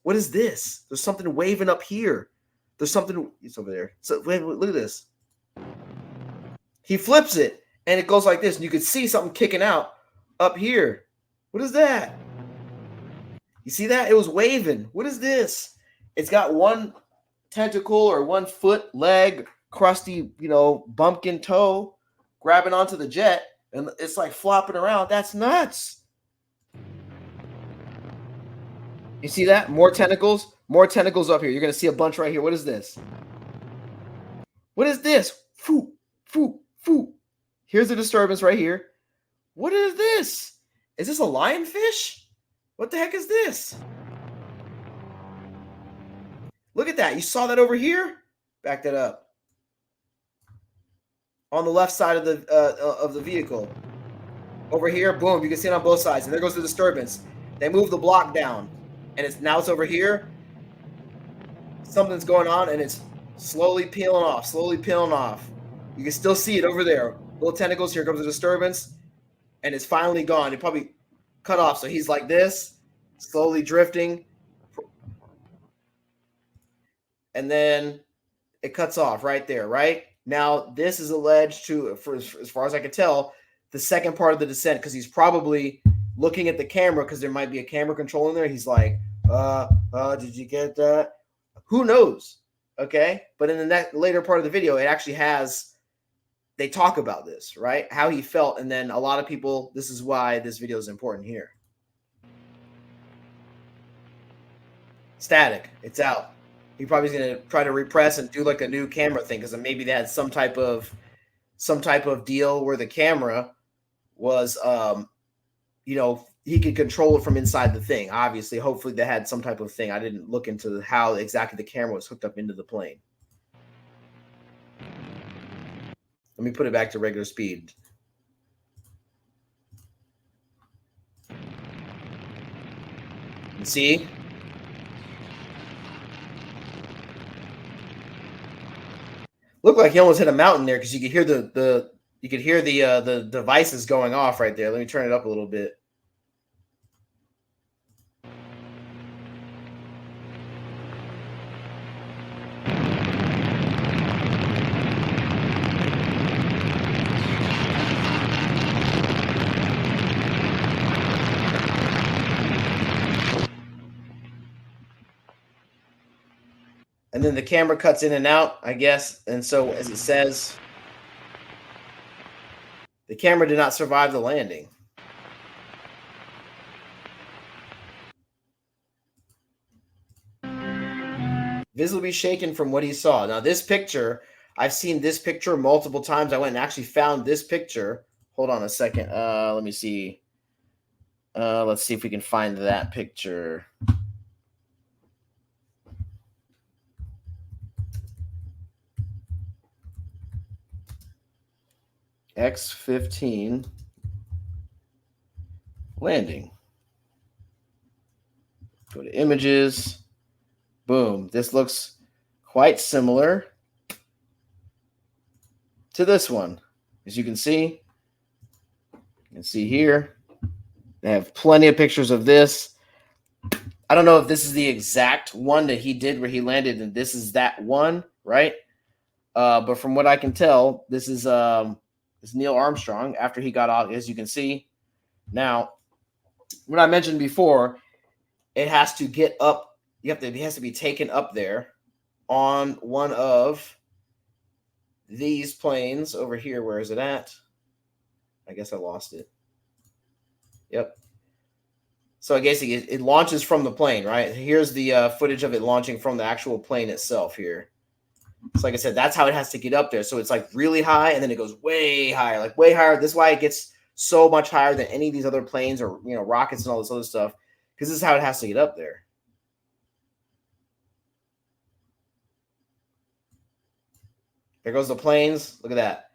What is this? There's something waving up here. There's something. It's over there. So wait, look at this. He flips it, and it goes like this, and you can see something kicking out up here. What is that? You see that? It was waving. What is this? It's got one tentacle or 1 foot, leg, crusty, bumpkin toe grabbing onto the jet, and it's like flopping around. That's nuts. You see that? More tentacles up here. You're going to see a bunch right here. What is this? What is this? Foo, foo, foo. Here's a disturbance right here. What is this? Is this a lionfish? What the heck is this? Look at that. You saw that over here? Back that up. On the left side of the vehicle. Over here, boom, you can see it on both sides. And there goes the disturbance. They move the block down. And it's over here. Something's going on, and it's slowly peeling off, You can still see it over there. Little tentacles. Here comes the disturbance. And it's finally gone. It probably cut off. So he's like this, slowly drifting. And then it cuts off right there, right? Now, this is alleged to, as far as I can tell, the second part of the descent, because he's probably looking at the camera because there might be a camera control in there. He's like, did you get that? Who knows? Okay. But in the later part of the video, it actually they talk about this, right? How he felt. And then a lot of people, this is why this video is important here. Static. It's out. He probably is going to try to repress and do like a new camera thing because maybe they had some type of deal where the camera was, he could control it from inside the thing. Obviously, hopefully they had some type of thing. I didn't look into how exactly the camera was hooked up into the plane. Let me put it back to regular speed. See? Looked like he almost hit a mountain there because you could hear the devices going off right there. Let me turn it up a little bit. And then the camera cuts in and out, I guess. And so, as it says, the camera did not survive the landing. Visibly shaken from what he saw. Now, this picture, I've seen this picture multiple times. I went and actually found this picture. Hold on a second. Let me see. Let's see if we can find that picture. X-15 landing. Go to images. Boom. This looks quite similar to this one. As you can see here, they have plenty of pictures of this. I don't know if this is the exact one that he did where he landed, and this is that one, right? But from what I can tell, this is Neil Armstrong after he got out, as you can see. Now, what I mentioned before, it has to get up. It has to be taken up there on one of these planes over here. Where is it at? I guess I lost it. Yep. So I guess it launches from the plane, right? Here's the footage of it launching from the actual plane itself here. So like I said, that's how it has to get up there. So it's like really high, and then it goes way higher, like way higher. This is why it gets so much higher than any of these other planes or rockets and all this other stuff, because this is how it has to get up there. There goes the planes. Look at that.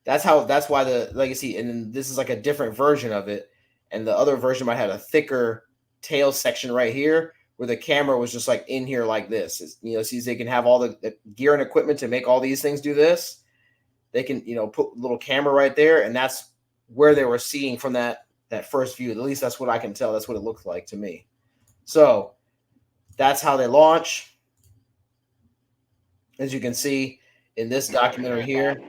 That's why the legacy, and then this is like a different version of it, and the other version might have a thicker tail section right here, where the camera was just like in here like this. See, they can have all the gear and equipment to make all these things do this. They can, put a little camera right there, and that's where they were seeing from that first view. At least that's what I can tell. That's what it looked like to me. So that's how they launch. As you can see in this documentary here.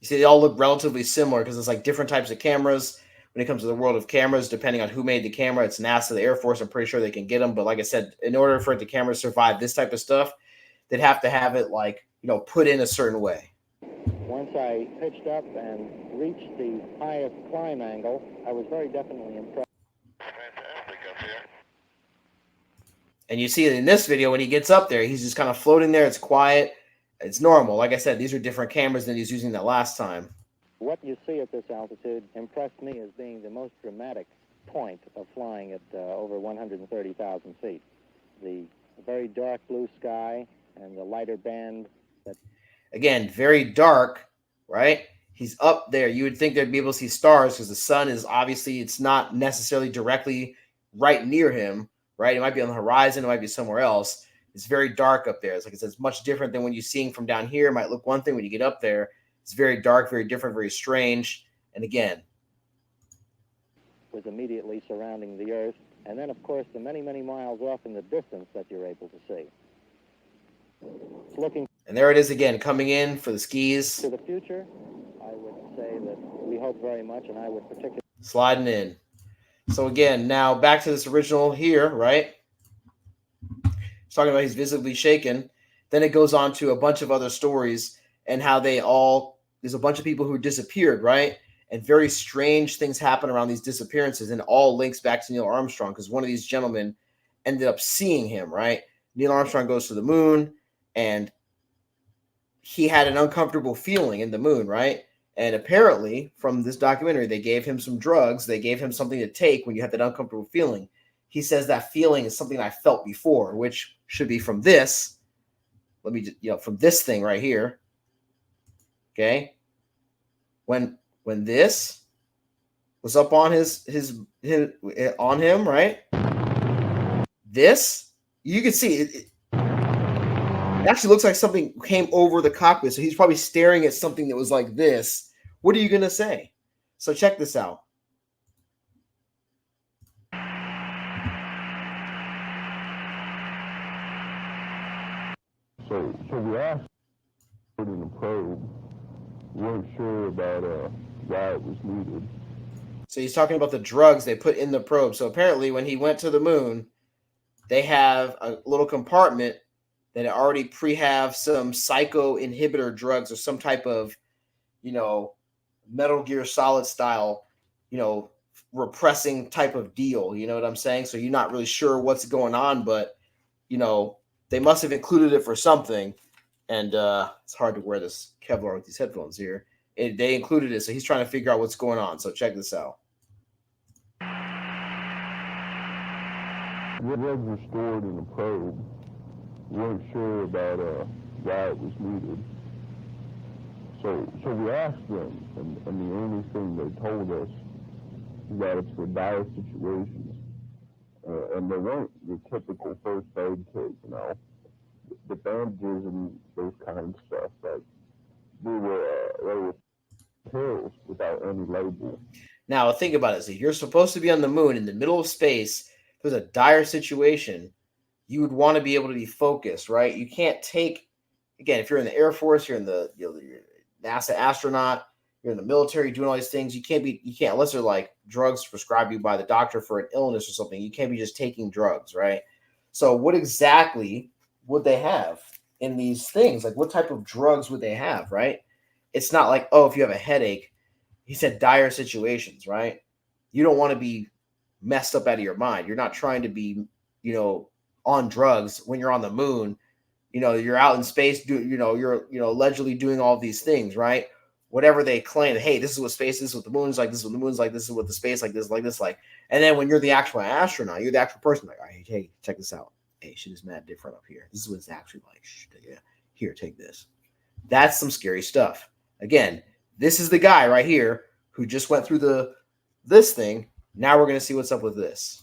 You see, they all look relatively similar because it's like different types of cameras. When it comes to the world of cameras, depending on who made the camera, it's NASA, the Air Force. I'm pretty sure they can get them. But like I said, in order for the camera to survive this type of stuff, they'd have to have it like, put in a certain way. Once I pitched up and reached the highest climb angle, I was very definitely impressed. And you see it in this video when he gets up there, he's just kind of floating there. It's quiet. It's normal. Like I said, these are different cameras than he's using that last time. What you see at this altitude impressed me as being the most dramatic point of flying at over 130,000 feet. The very dark blue sky and the lighter band. Again, very dark, right? He's up there. You would think they'd be able to see stars because the sun is obviously, it's not necessarily directly right near him, right? It might be on the horizon. It might be somewhere else. It's very dark up there. It's like I said, it's much different than when you're seeing from down here. It might look one thing when you get up there. It's very dark, very different, very strange. And again, was immediately surrounding the Earth. And then, of course, the many, many miles off in the distance that you're able to see. It's looking. And there it is again, coming in for the skis. To the future, I would say that we hope very much, and I would particularly. Sliding in. So again, now back to this original here, right? It's talking about he's visibly shaken. Then it goes on to a bunch of other stories and how there's a bunch of people who disappeared, right? And very strange things happen around these disappearances, and all links back to Neil Armstrong because one of these gentlemen ended up seeing him, right? Neil Armstrong goes to the moon, and he had an uncomfortable feeling in the moon, right? And apparently, from this documentary, they gave him some drugs. They gave him something to take when you have that uncomfortable feeling. He says that feeling is something I felt before, which should be from this. Let me, from this thing right here. Okay. When this was up on his on him, right? This, you can see it actually looks like something came over the cockpit. So he's probably staring at something that was like this. What are you going to say? So check this out. So we asked in the probe. We weren't sure about why it was needed. So he's talking about the drugs they put in the probe. So apparently when he went to the moon, they have a little compartment that already pre-have some psycho inhibitor drugs or some type of, Metal Gear Solid style, repressing type of deal. You know what I'm saying? So you're not really sure what's going on, but, they must have included it for something. And it's hard to wear this Kevlar with these headphones here. They included it, so he's trying to figure out what's going on. So check this out. The drugs were stored in the probe. We weren't sure about why it was needed. So we asked them, and the only thing they told us is that it's for dire situations. And they weren't your typical first aid kit, the bandages and those kind of stuff. Like they were pills without any label. Now think about it. So you're supposed to be on the moon in the middle of space. If there's a dire situation, you would want to be able to be focused, right? You can't take, again, if you're in the Air Force, you're in the you're NASA astronaut, you're in the military doing all these things, you can't unless they're like drugs prescribed you by the doctor for an illness or something, you can't be just taking drugs, right? So what exactly would they have in these things? Like what type of drugs would they have, right? It's not like, oh, if you have a headache, he said dire situations, right? You don't want to be messed up out of your mind. You're not trying to be, on drugs when you're on the moon. You're out in space, you're allegedly doing all these things, right? Whatever they claim, hey, this is what space is, this is what the moon's like, this is what the moon's like, this is what the space like this, like. And then when you're the actual astronaut, you're the actual person, like, all right, hey, check this out. Hey, shit is mad different up here. This is what it's actually like. Yeah, here, take this. That's some scary stuff. Again, this is the guy right here who just went through this thing. Now we're going to see what's up with this.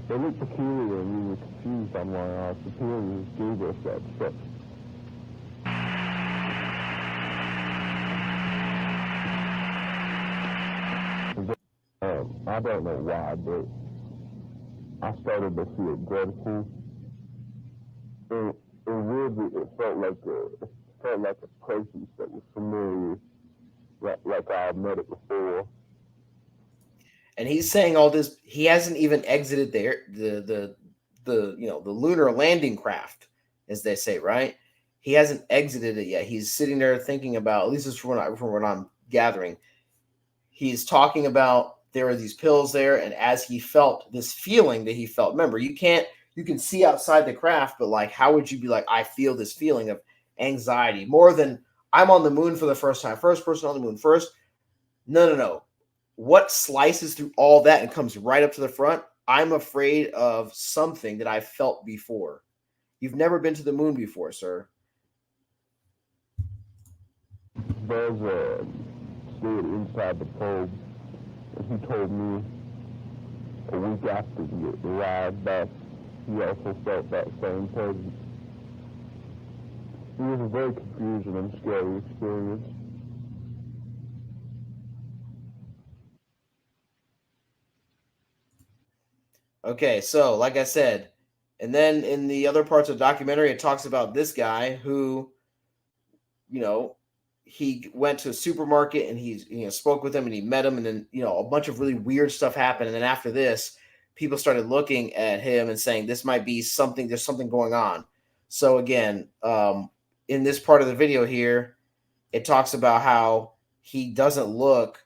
They looked peculiar and we were confused on why our superiors gave us that stuff. I don't know why, but I started to feel grateful. And weirdly, it felt like a presence that was familiar, like I had met it before. And he's saying all this. He hasn't even exited the lunar landing craft, as they say, right? He hasn't exited it yet. He's sitting there thinking about. At least it's from what I'm gathering. He's talking about there are these pills there, and as he felt this feeling that he felt. Remember, you can see outside the craft, but like, how would you be like? I feel this feeling of anxiety more than I'm on the moon for the first time. First person on the moon. First, no. What slices through all that and comes right up to the front? I'm afraid of something that I've felt before. You've never been to the moon before, sir. There's a fluid inside the probe, and he told me a week after we arrived back, he also felt that same presence. It was a very confusing and scary experience. Okay, so like I said, and then in the other parts of the documentary, it talks about this guy who, you know, he went to a supermarket and he spoke with him and he met him, and then a bunch of really weird stuff happened, and then after this, people started looking at him and saying this might be something. There's something going on. So again, in this part of the video here, it talks about how he doesn't look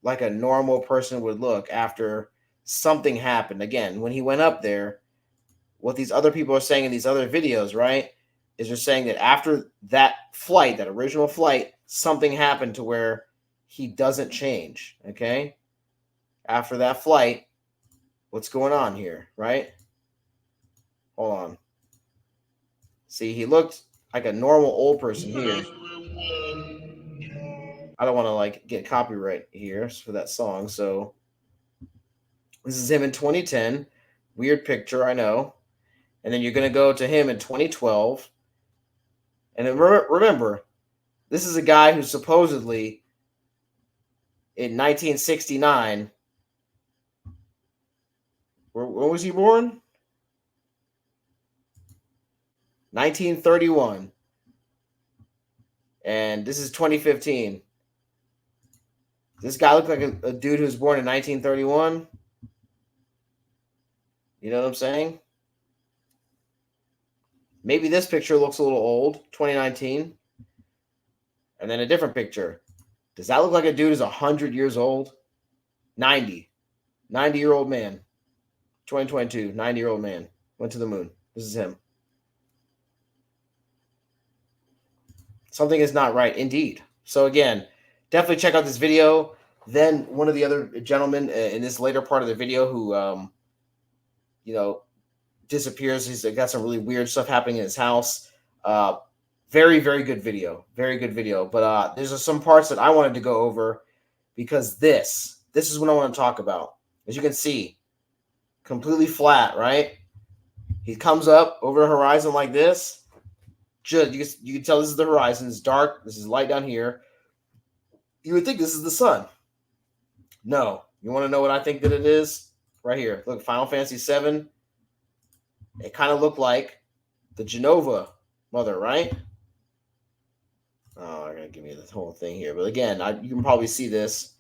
like a normal person would look after something happened. Again, when he went up there, what these other people are saying in these other videos, right, is they're saying that after that flight, that original flight, something happened to where he doesn't change. Okay. After that flight, what's going on here, right? Hold on. See, he looked like a normal old person here. I don't want to like get copyright here for that song. So this is him in 2010. Weird picture, I know. And then you're going to go to him in 2012. And then remember, this is a guy who supposedly in 1969, when was he born? 1931. And this is 2015. This guy looked like a dude who was born in 1931. You know what I'm saying? Maybe this picture looks a little old, 2019. And then a different picture. Does that look like a dude who's 100 years old? 90. 90-year-old man. 2022, 90-year-old man. Went to the moon. This is him. Something is not right, indeed. So again, definitely check out this video. Then one of the other gentlemen in this later part of the video who, disappears. He's got some really weird stuff happening in his house. Very, very good video. Very good video. But there's some parts that I wanted to go over because this is what I want to talk about. As you can see, completely flat, right? He comes up over the horizon like this. Just you can tell this is the horizon. It's dark. This is light down here. You would think this is the sun. No. You want to know what I think that it is? Right here. Look, Final Fantasy VII. It kind of looked like the Genova mother, right? Oh, I'm going to give you this whole thing here. But again, you can probably see this.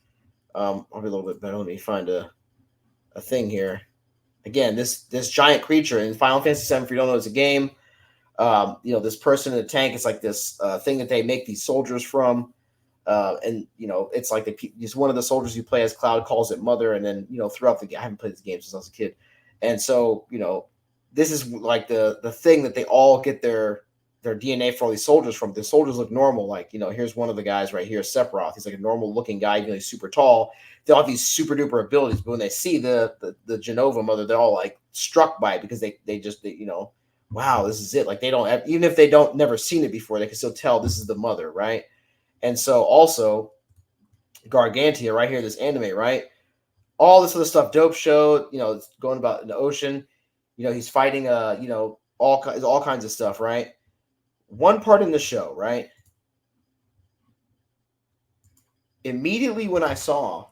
I'll be a little bit better. Let me find a thing here. Again, this giant creature in Final Fantasy VII, if you don't know, it's a game. This person in the tank is like this thing that they make these soldiers from. It's like it's one of the soldiers you play as Cloud calls it Mother. And then, throughout the game, I haven't played this game since I was a kid. And so, this is like the thing that they all get their DNA for all these soldiers from. The soldiers look normal. Like, here's one of the guys right here, Sephiroth. He's like a normal looking guy, he's super tall. They all have these super duper abilities, but when they see the Genova mother, they're all like struck by it because they wow, this is it. Like they don't have, even if they don't never seen it before, they can still tell this is the mother, right? And so also Gargantia right here, this anime, right? All this other stuff, dope show, it's going about in the ocean. He's fighting, all kinds of stuff, right? One part in the show, right? Immediately when I saw